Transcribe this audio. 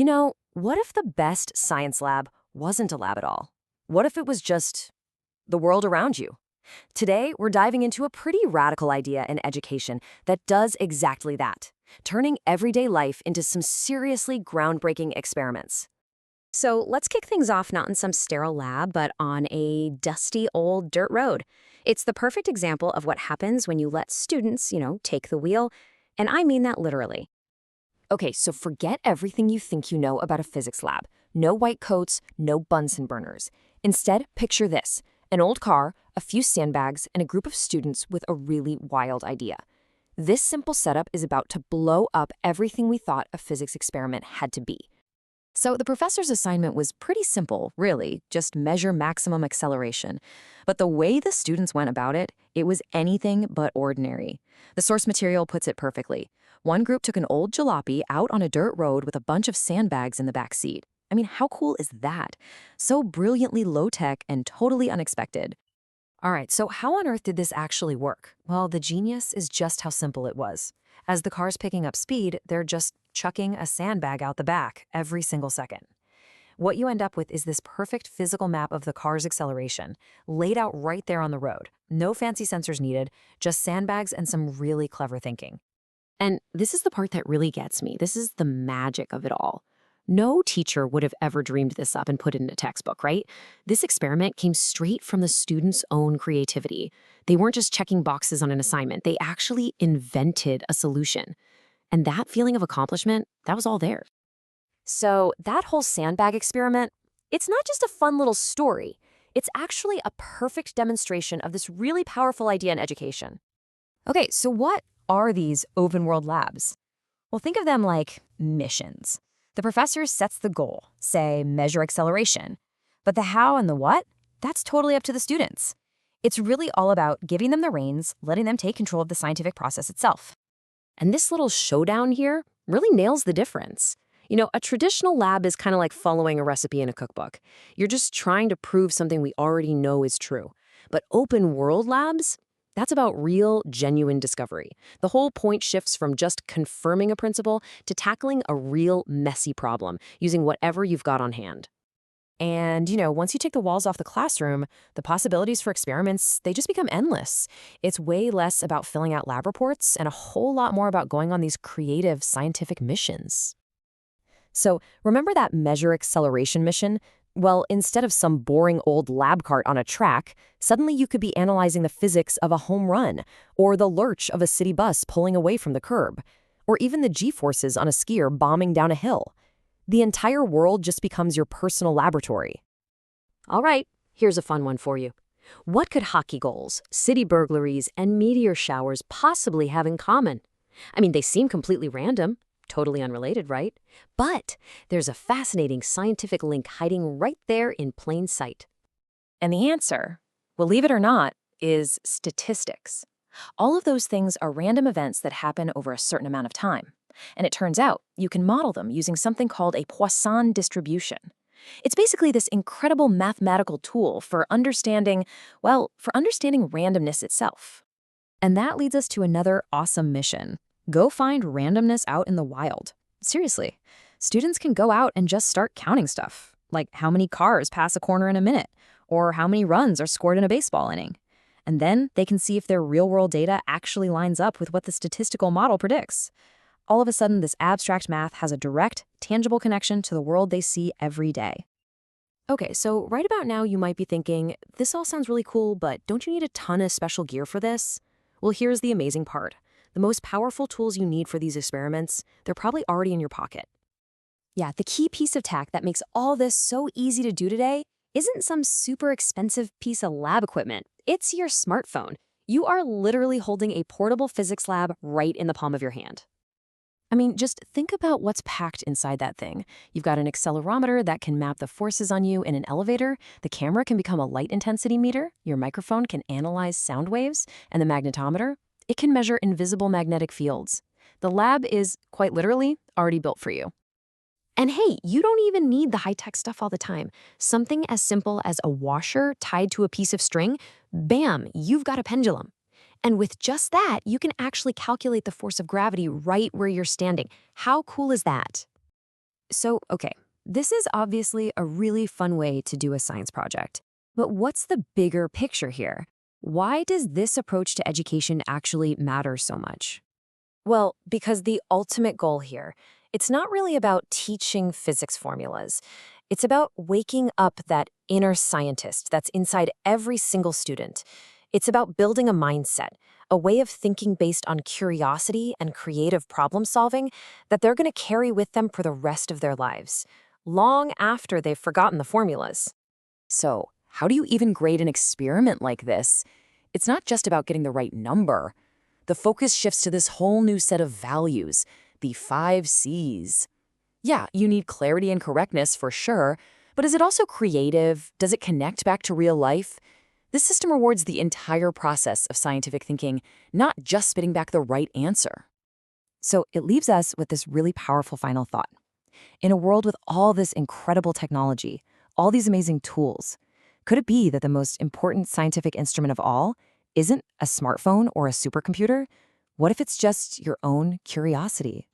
What if the best science lab wasn't a lab at all? What if it was just the world around you? Today, we're diving into a pretty radical idea in education that does exactly that, turning everyday life into some seriously groundbreaking experiments. So let's kick things off not in some sterile lab, but on a dusty old dirt road. It's the perfect example of what happens when you let students, take the wheel. And I mean that literally. Okay, so forget everything you think you know about a physics lab. No white coats, no Bunsen burners. Instead, picture this: an old car, a few sandbags, and a group of students with a really wild idea. This simple setup is about to blow up everything we thought a physics experiment had to be. So the professor's assignment was pretty simple, really, just measure maximum acceleration. But the way the students went about it, it was anything but ordinary. The source material puts it perfectly. One group took an old jalopy out on a dirt road with a bunch of sandbags in the back seat. I mean, how cool is that? So brilliantly low-tech and totally unexpected. All right, so how on earth did this actually work? Well, the genius is just how simple it was. As the car's picking up speed, they're just chucking a sandbag out the back every single second. What you end up with is this perfect physical map of the car's acceleration, laid out right there on the road. No fancy sensors needed, just sandbags and some really clever thinking. And this is the part that really gets me. This is the magic of it all. No teacher would have ever dreamed this up and put it in a textbook, right? This experiment came straight from the students' own creativity. They weren't just checking boxes on an assignment. They actually invented a solution. And that feeling of accomplishment, that was all there. So that whole sandbag experiment, it's not just a fun little story. It's actually a perfect demonstration of this really powerful idea in education. Okay, so what are these open world labs? Well, think of them like missions. The professor sets the goal, say, measure acceleration. But the how and the what, that's totally up to the students. It's really all about giving them the reins, letting them take control of the scientific process itself. And this little showdown here really nails the difference. A traditional lab is kind of like following a recipe in a cookbook. You're just trying to prove something we already know is true. But open world labs, that's about real, genuine discovery. The whole point shifts from just confirming a principle to tackling a real, messy problem using whatever you've got on hand. And, once you take the walls off the classroom, the possibilities for experiments, they just become endless. It's way less about filling out lab reports and a whole lot more about going on these creative scientific missions. So remember that measure acceleration mission? Well, instead of some boring old lab cart on a track, suddenly you could be analyzing the physics of a home run, or the lurch of a city bus pulling away from the curb, or even the G-forces on a skier bombing down a hill. The entire world just becomes your personal laboratory. All right, here's a fun one for you. What could hockey goals, city burglaries, and meteor showers possibly have in common? I mean, they seem completely random. Totally unrelated, right? But there's a fascinating scientific link hiding right there in plain sight. And the answer, believe it or not, is statistics. All of those things are random events that happen over a certain amount of time. And it turns out you can model them using something called a Poisson distribution. It's basically this incredible mathematical tool for understanding randomness itself. And that leads us to another awesome mission. Go find randomness out in the wild. Seriously, students can go out and just start counting stuff, like how many cars pass a corner in a minute, or how many runs are scored in a baseball inning. And then they can see if their real-world data actually lines up with what the statistical model predicts. All of a sudden, this abstract math has a direct, tangible connection to the world they see every day. Okay, so right about now you might be thinking, this all sounds really cool, but don't you need a ton of special gear for this? Well, here's the amazing part. The most powerful tools you need for these experiments, they're probably already in your pocket. Yeah, the key piece of tech that makes all this so easy to do today isn't some super expensive piece of lab equipment. It's your smartphone. You are literally holding a portable physics lab right in the palm of your hand. I mean, just think about what's packed inside that thing. You've got an accelerometer that can map the forces on you in an elevator. The camera can become a light intensity meter. Your microphone can analyze sound waves. And the magnetometer, it can measure invisible magnetic fields. The lab is, quite literally, already built for you. And hey, you don't even need the high-tech stuff all the time. Something as simple as a washer tied to a piece of string, bam, you've got a pendulum. And with just that, you can actually calculate the force of gravity right where you're standing. How cool is that? So, okay, this is obviously a really fun way to do a science project. But what's the bigger picture here? Why does this approach to education actually matter so much? Well, because the ultimate goal here, it's not really about teaching physics formulas. It's about waking up that inner scientist that's inside every single student. It's about building a mindset, a way of thinking based on curiosity and creative problem solving that they're going to carry with them for the rest of their lives, long after they've forgotten the formulas. So, how do you even grade an experiment like this? It's not just about getting the right number. The focus shifts to this whole new set of values, the 5 C's. Yeah, you need clarity and correctness for sure, but is it also creative? Does it connect back to real life? This system rewards the entire process of scientific thinking, not just spitting back the right answer. So it leaves us with this really powerful final thought. In a world with all this incredible technology, all these amazing tools, could it be that the most important scientific instrument of all isn't a smartphone or a supercomputer? What if it's just your own curiosity?